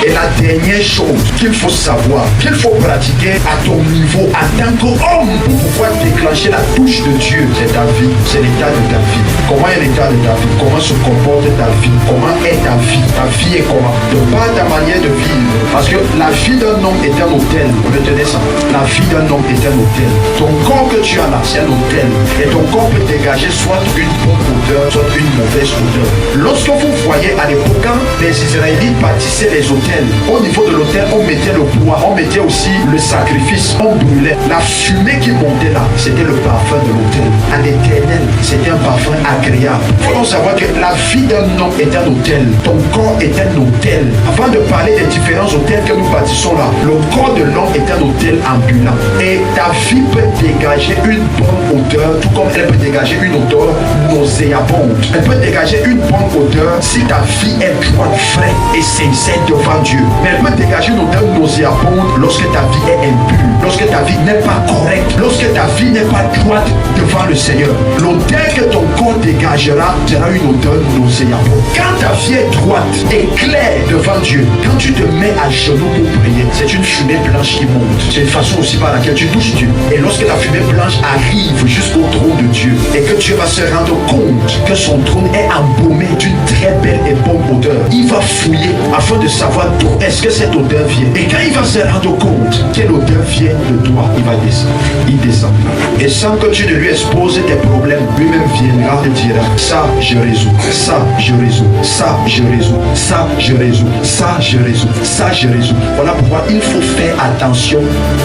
Et la dernière chose qu'il faut savoir, qu'il faut pratiquer à ton niveau en tant qu'homme pour pouvoir déclencher la touche de Dieu, c'est ta vie, c'est l'état de ta vie. Comment est l'état de ta vie? Comment se comporte ta vie? Comment est ta vie? Ta vie est comment? De par ta manière de vivre. Parce que la vie d'un homme est un hôtel. Retenez ça. La vie d'un homme est un hôtel. Ton corps que tu as là, c'est un hôtel. Et ton corps peut dégager soit une bonne odeur, soit une mauvaise odeur. Lorsque vous voyez à l'époque, quand les Israélites bâtissaient les hôtels, au niveau de l'hôtel, on mettait le bois, on mettait aussi le sacrifice, on brûlait. La fumée qui montait là, c'était le parfum de l'hôtel. À l'éternel, c'était un parfum agréable. Il faut donc savoir que la vie d'un homme est un hôtel. Ton corps est un hôtel. Avant de parler des différents hôtels que nous bâtissons là, le corps de l'homme est un hôtel ambulant. Et ta vie peut dégager une bonne odeur, tout comme elle peut dégager une odeur nauséabonde. Elle peut dégager une bonne odeur si ta vie est droite, vraie et sincère devant Dieu. Mais elle peut dégager une odeur nauséabonde lorsque ta vie est impure, lorsque ta vie n'est pas correcte, lorsque ta vie n'est pas droite devant le Seigneur. L'odeur que ton corps dégagera sera une odeur nauséabonde. Quand ta vie est droite et claire devant Dieu, quand tu te mets à genoux pour prier, c'est une fumée blanche qui monte. C'est une façon aussi par laquelle tu touches Dieu. Et lorsque la fumée blanche arrive jusqu'au trône de Dieu et que Dieu va se rendre compte que son trône est embaumé d'une très belle et bonne odeur, il va fouiller afin de savoir d'où est-ce que cette odeur vient. Et quand il va se rendre compte quelle odeur vient de toi, il va descendre. Il descend. Et sans que tu ne lui exposes tes problèmes, lui-même viendra te dire, ça je résous, ça je résous, ça je résous, ça je résous, ça je résous, ça je résous. Voilà pourquoi il faut faire attention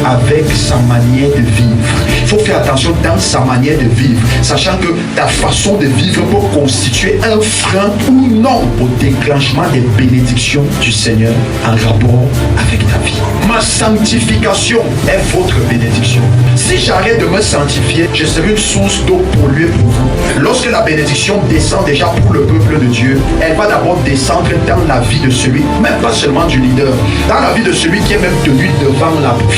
avec sa manière de vivre. Il faut faire attention dans sa manière de vivre, sachant que ta façon de vivre peut constituer un frein ou non au déclenchement des bénédictions du Seigneur en rapport avec ta vie. Ma sanctification est votre bénédiction. Si j'arrête de me sanctifier, je serai une source d'eau polluée pour vous. Lorsque la bénédiction descend déjà pour le peuple de Dieu, elle va d'abord descendre dans la vie de celui, même pas seulement du leader, dans la vie de celui qui est même tenu devant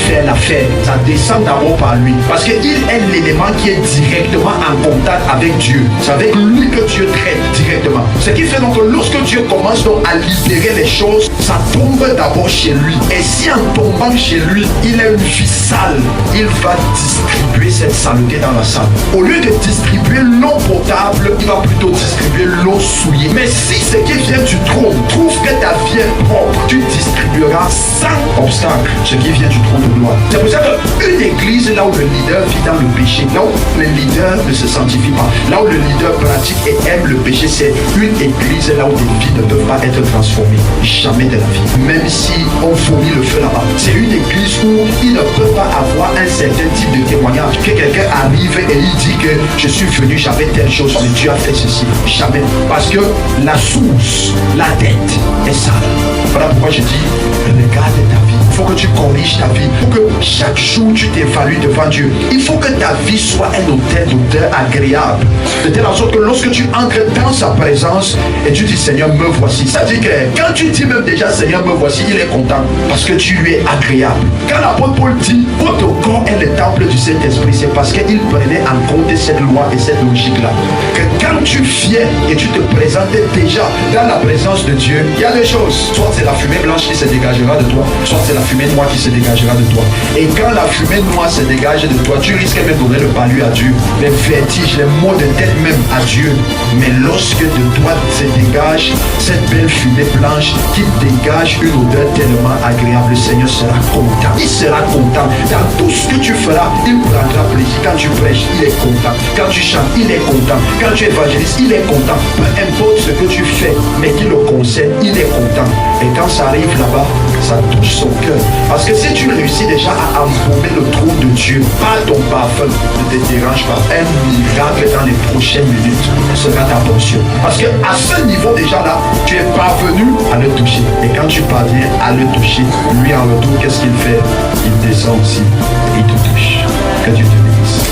faire l'affaire. Ça descend d'abord par lui. Parce qu'il est l'élément qui est directement en contact avec Dieu. C'est avec lui que Dieu traite directement. Ce qui fait donc que lorsque Dieu commence donc à libérer les choses, ça tombe d'abord chez lui. Et si en tombant chez lui, il a une vie sale, il va distribuer cette saleté dans la salle. Au lieu de distribuer l'eau potable, il va plutôt distribuer l'eau souillée. Mais si ce qui vient du trône trouve que ta vie est propre, tu distribueras sans obstacle ce qui vient du trône de gloire. C'est pour ça qu'une église, là où le leader vit dans le péché, là où le leader ne se sanctifie pas, là où le leader pratique et aime le péché, c'est une église là où des vies ne peuvent pas être transformées. Jamais de la vie. Même si on fournit le feu là-bas. C'est une église où il ne peut pas avoir un certain type de témoignage. Que quelqu'un arrive et il dit que je suis venu, j'avais telle chose, mais Dieu a fait ceci. Jamais. Parce que la source, la tête est sale. Voilà pourquoi je dis, regarde ta vie. Il faut que tu corriges ta vie. Il faut que chaque jour tu t'évalues devant Dieu. Il faut que ta vie soit un hôtel d'odeur agréable. De telle sorte que lorsque tu entres dans sa présence et tu dis Seigneur, me voici. Ça dit que quand tu dis même déjà Seigneur, me voici, il est content parce que tu lui es agréable. Quand l'apôtre Paul dit votre corps est le temple du Saint-Esprit, c'est parce qu'il prenait en compte cette loi et cette logique-là. Que quand tu viens et tu te présentes déjà dans la présence de Dieu, il y a deux choses. Soit c'est la fumée blanche qui se dégagera de toi, soit c'est la fumée noire qui se dégagera de toi. Et quand la fumée noire se dégage de toi, tu risques même de donner le palu à Dieu, les vertiges, les maux de tête même à Dieu. Mais lorsque de toi se dégage cette belle fumée blanche qui dégage une odeur tellement agréable, le Seigneur sera content. Il sera content. Dans tout ce que tu feras, il prendra plaisir. Quand tu prêches, il est content. Quand tu chantes, il est content. Quand tu évangélises, il est content. Peu importe ce que tu fais, mais qui le concerne, il est content. Et quand ça arrive là-bas, ça touche son cœur. Parce que si tu réussis déjà à embaumer le trône de Dieu, pas ton parfum ne te dérange pas. Un miracle dans les prochaines minutes sera ta portion. Parce que à ce niveau déjà là, tu es parvenu à le toucher. Et quand tu parviens à le toucher, lui en retour, qu'est-ce qu'il fait? Il descend aussi et il te touche. Que Dieu te bénisse.